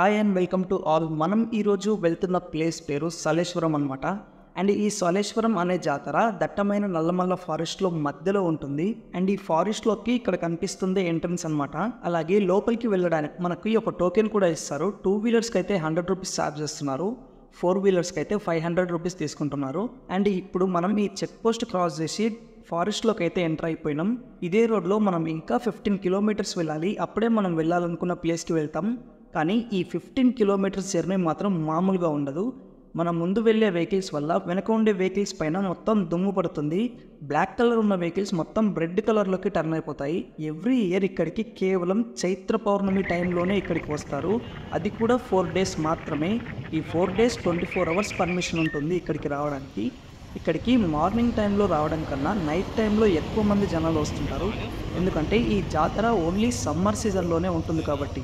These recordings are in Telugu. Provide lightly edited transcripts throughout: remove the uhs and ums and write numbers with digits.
Hi and welcome to all. మనం ఈరోజు వెళ్తున్న ప్లేస్ పేరు సలేశ్వరం అనమాట. అండ్ ఈ సలేశ్వరం అనే జాతర దట్టమైన నల్లమల్ల ఫారెస్ట్లో మధ్యలో ఉంటుంది. అండ్ ఈ ఫారెస్ట్లోకి ఇక్కడ కనిపిస్తుంది ఎంట్రన్స్ అనమాట. అలాగే లోపలికి వెళ్ళడానికి మనకి ఒక టోకెన్ కూడా ఇస్తారు. 2 వీలర్స్కి అయితే 100 రూపీస్ ఛార్జ్ చేస్తున్నారు, 4 వీలర్స్కి అయితే 500 రూపీస్ తీసుకుంటున్నారు. అండ్ ఇప్పుడు మనం ఈ చెక్ పోస్ట్ క్రాస్ చేసి ఫారెస్ట్లోకి అయితే ఎంటర్ అయిపోయినాం. ఇదే రోడ్లో మనం ఇంకా 15 కిలోమీటర్స్ వెళ్ళాలి, అప్పుడే మనం వెళ్ళాలనుకున్న ప్లేస్కి వెళ్తాం. కానీ ఈ 15 కిలోమీటర్స్ జర్నీ మాత్రం మామూలుగా ఉండదు. మనం ముందు వెళ్ళే వెహికల్స్ వల్ల వెనక ఉండే వెహికల్స్ పైన మొత్తం దుమ్ము పడుతుంది. బ్లాక్ కలర్ ఉన్న వెహికల్స్ మొత్తం రెడ్ కలర్లోకి టర్న్ అయిపోతాయి. ఎవ్రీ ఇయర్ ఇక్కడికి కేవలం చైత్ర పౌర్ణమి టైంలోనే ఇక్కడికి వస్తారు. అది కూడా 4 డేస్ మాత్రమే. ఈ 4 డేస్ 24 అవర్స్ పర్మిషన్ ఉంటుంది ఇక్కడికి రావడానికి. ఇక్కడికి మార్నింగ్ టైంలో రావడం కన్నా నైట్ టైంలో ఎక్కువ మంది జనాలు వస్తుంటారు. ఎందుకంటే ఈ జాతర ఓన్లీ సమ్మర్ సీజన్లోనే ఉంటుంది కాబట్టి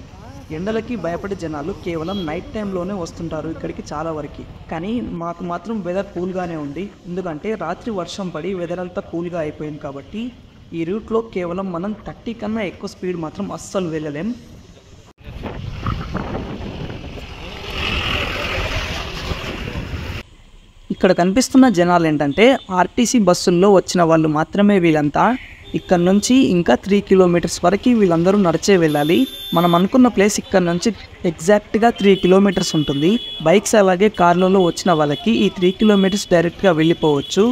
ఎండలకి భయపడే జనాలు కేవలం నైట్ టైంలోనే వస్తుంటారు ఇక్కడికి చాలా వరకు. కానీ మాకు మాత్రం వెదర్ కూల్గానే ఉంది, ఎందుకంటే రాత్రి వర్షం పడి వెదర్ అంతా కూల్గా అయిపోయింది కాబట్టి ఈ రూట్లో కేవలం మనం 30 కన్నా ఎక్కువ స్పీడ్ మాత్రం అస్సలు వెళ్ళలేం. ఇక్కడ కనిపిస్తున్న జనాలు ఏంటంటే ఆర్టీసీ బస్సుల్లో వచ్చిన వాళ్ళు మాత్రమే వీళ్ళంతా. ఇక్కడ నుంచి ఇంకా 3 కిలోమీటర్స్ వరకు వీళ్ళందరూ నడిచే వెళ్ళాలి. మనం అనుకున్న ప్లేస్ ఇక్కడ నుంచి ఎగ్జాక్ట్గా 3 కిలోమీటర్స్ ఉంటుంది. బైక్స్ అలాగే కార్లలో వచ్చిన వాళ్ళకి ఈ 3 కిలోమీటర్స్ డైరెక్ట్గా వెళ్ళిపోవచ్చు.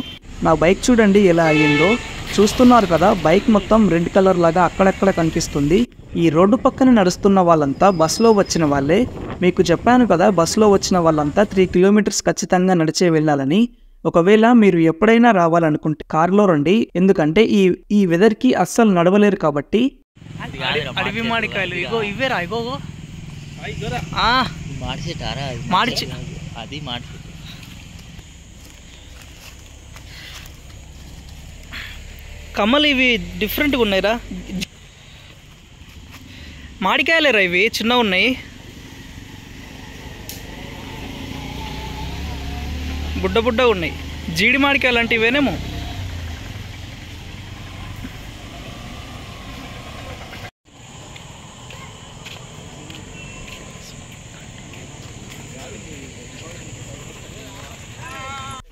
నా బైక్ చూడండి ఎలా అయ్యిందో, చూస్తున్నారు కదా. బైక్ మొత్తం రెడ్ కలర్ లాగా అక్కడక్కడ కనిపిస్తుంది. ఈ రోడ్డు పక్కన నడుస్తున్న వాళ్ళంతా బస్సులో వచ్చిన వాళ్ళే. మీకు చెప్పాను కదా, బస్సులో వచ్చిన వాళ్ళంతా 3 కిలోమీటర్స్ ఖచ్చితంగా నడిచే వెళ్ళాలని. ఒకవేళ మీరు ఎప్పుడైనా రావాలనుకుంటే కార్లో రండి, ఎందుకంటే ఈ వెదర్కి అస్సలు నడవలేరు కాబట్టి. అడవి మామిడికాయలు ఇగో ఇవేరా, ఇగో మార్చి అది మార్చి కమ్మలు ఇవి డిఫరెంట్గా ఉన్నాయిరా. మామిడికాయలేరా ఇవి, చిన్నగా ఉన్నాయి, బుడ్డ బుడ్డగా ఉన్నాయి. జీడి మామిడికాయలు అంటే ఇవేనేమో.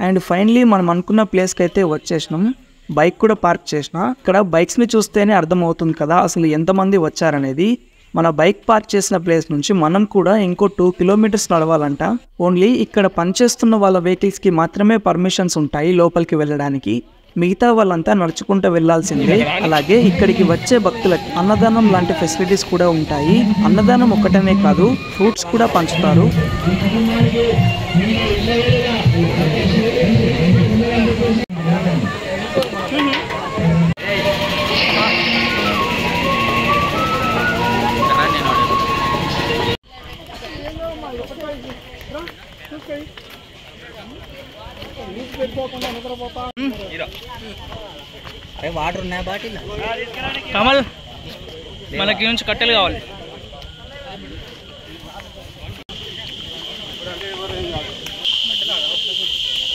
అండ్ ఫైనలీ మనం అనుకున్న ప్లేస్కి అయితే వచ్చేసినాం. బైక్ కూడా పార్క్ చేసిన. ఇక్కడ బైక్స్ని చూస్తేనే అర్థమవుతుంది కదా అసలు ఎంతమంది వచ్చారనేది. మన బైక్ పార్క్ చేసిన ప్లేస్ నుంచి మనం కూడా ఇంకో 2 కిలోమీటర్స్ నడవాలంట. ఓన్లీ ఇక్కడ పనిచేస్తున్న వాళ్ళ వెహికల్స్కి మాత్రమే పర్మిషన్స్ ఉంటాయి లోపలికి వెళ్ళడానికి. మిగతా వాళ్ళంతా నడుచుకుంటూ వెళ్లాల్సిందే. అలాగే ఇక్కడికి వచ్చే భక్తులకి అన్నదానం లాంటి ఫెసిలిటీస్ కూడా ఉంటాయి. అన్నదానం ఒక్కటనే కాదు, ఫ్రూట్స్ కూడా పంచుతారు. వాటర్ ఉన్నాయా బాటిల్? కమల్, మనకి నుంచి కట్టెలు కావాలి.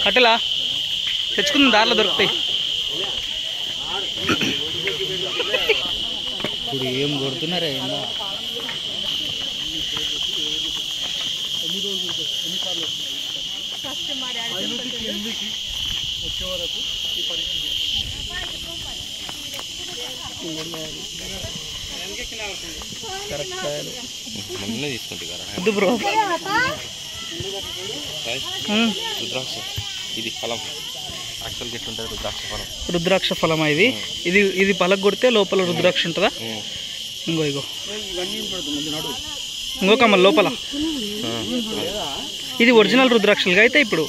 కట్టెలా తెచ్చుకుందాం, దారిలో దొరుకుతాయి. ఇప్పుడు ఏం కొడుతున్నారా? రుద్రాక్ష ఫలం ఇది పలక కొడితే లోపల రుద్రాక్ష ఉంటుందా? ఇంకో కమ్మల్ లోపల ఇది ఒరిజినల్ రుద్రాక్షలుగా అయితే ఇప్పుడు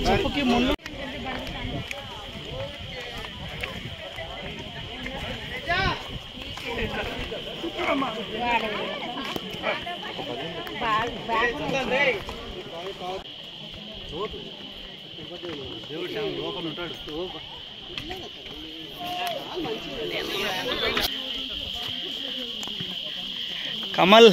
చెప్పుకి ముందు కమల్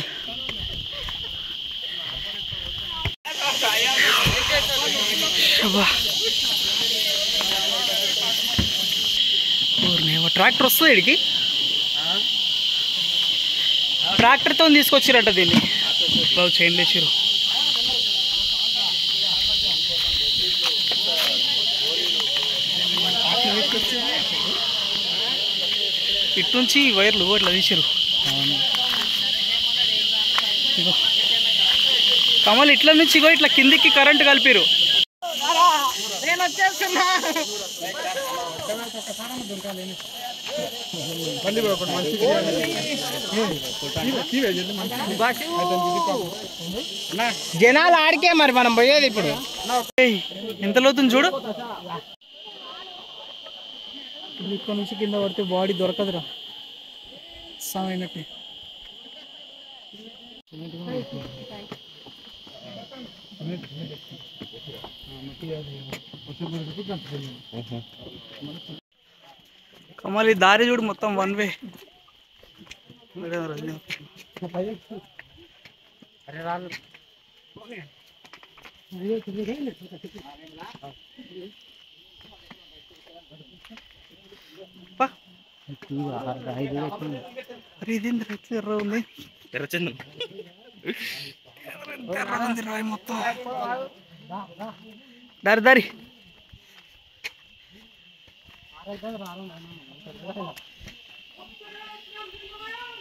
ట్రాక్టర్ వస్తుంది ఇడికి, ట్రాక్టర్తో తీసుకొచ్చిరట దీన్ని. చైన్ లేచిరు. ఇటు నుంచి వైర్లు ఇట్లా తీసిరు. ఇగో కమల్ ఇట్లా నుంచి ఇగో ఇట్లా కిందికి కరెంట్ కలిపిరు. జనాలు ఆడికే మరి మనం పోయేది ఇప్పుడు. ఎంత లోతుంది చూడు. ఇక్కడ నుంచి కింద పడితే బాడీ దొరకదురా సామైనట్టు. కమల్ ఈ దారి చూడు మొత్తం వన్ వే. అరే ఇదేంటి ఎర్ర ఉంది, ఎర్రచందం ఉంది రాయి మొత్తం. దారి దారి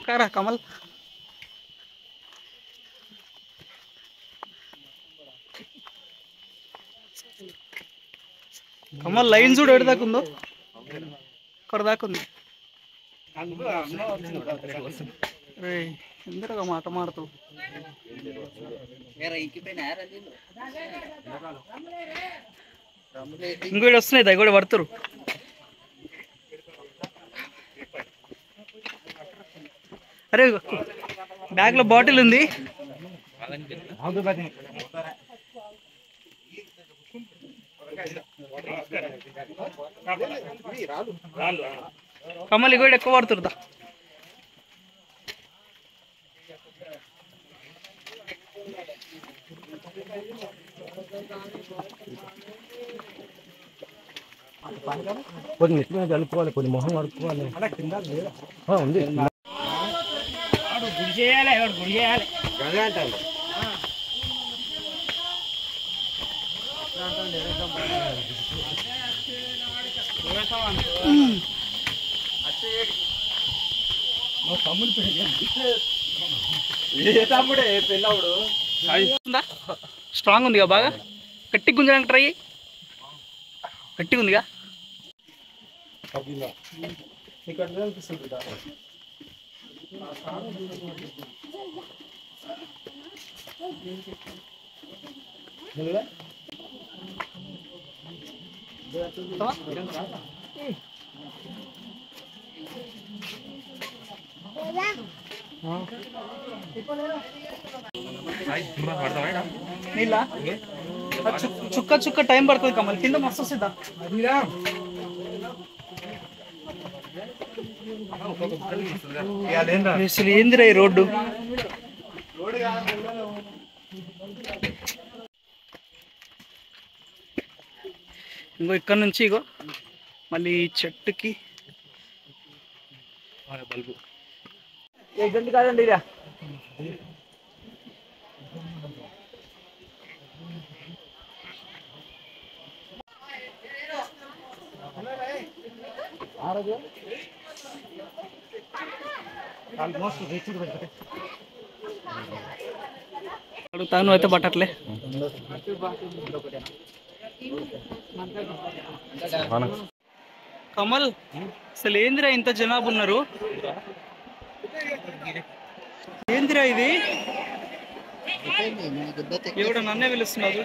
కారా కమల్. కమల్ లైన్ చూడు ఎటు దాకా ఉందో, అక్కడ దాకా ఉంది. రే ఎందుకు మాట మాడుతూ ఇంకోటి వస్తున్నాయి, దాని కూడా పడుతురు. అరే బ్యాగ్ లో బాటిల్ ఉంది. కమల్ కూడా ఎక్కువ పడుతుందా. కొన్ని నెత్తి కలుపుకోవాలి, కొన్ని మొహం కడుక్కోవాలి. ఉంది గుడి చేయాలి, గుడి చేయాలి అంటారు. స్ట్రాంగ్ ఉందిగా, బాగా గట్టి గుంజడానికి ట్రై, గట్టిగా ఉందిగా. నీళ్ళ చుక్క చుక్క టైం పడుతుంది కమల్, కింద మస్తు వస్తుందా. అసలు ఏందిరా ఈ రోడ్డు. ఇంకో ఇక్కడ నుంచి ఇగో మళ్ళీ చెట్టుకి బల్బు ఏంటి కాదండి ఇదా. అడుగుతాను అయితే పట్టట్లే. కమల్ అసలు ఏందిరా ఇంత జనాభా ఉన్నారు, ఏందిరా ఇది. ఎవడ నన్నే పిలుస్తున్నాడు.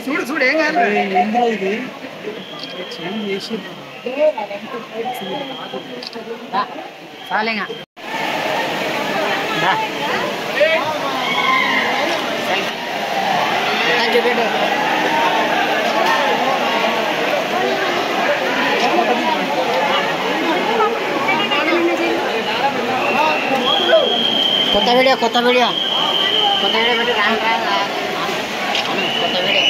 చూడు చూడు ఏం కాదు ఇది చేంజ్ చేసి చాలేగా చూపెట్టు కొత్త వీడియో పెట్టి కొత్త వీడియో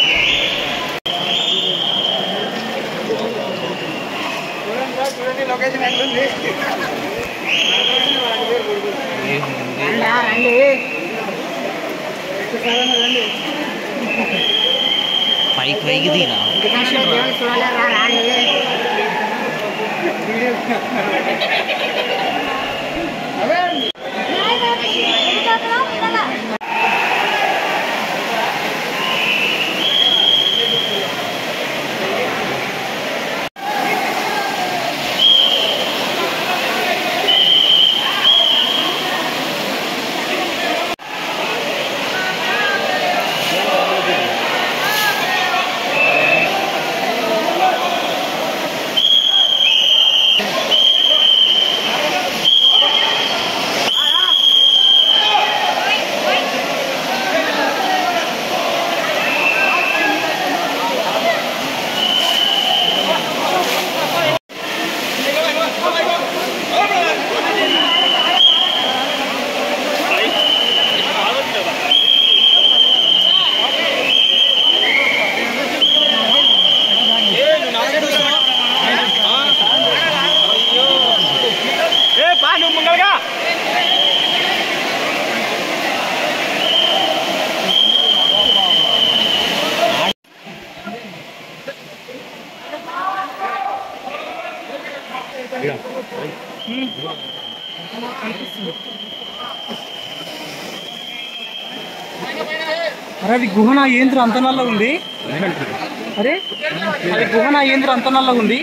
చూడండి లొకేషన్ ఎట్లుంది పైకి పైకి తీరా అరే అది గుహ నా ఏంద్ర అంత నల్లగా ఉంది. అరే అది గుహ నా ఏంద్ర అంత నల్లగా ఉంది.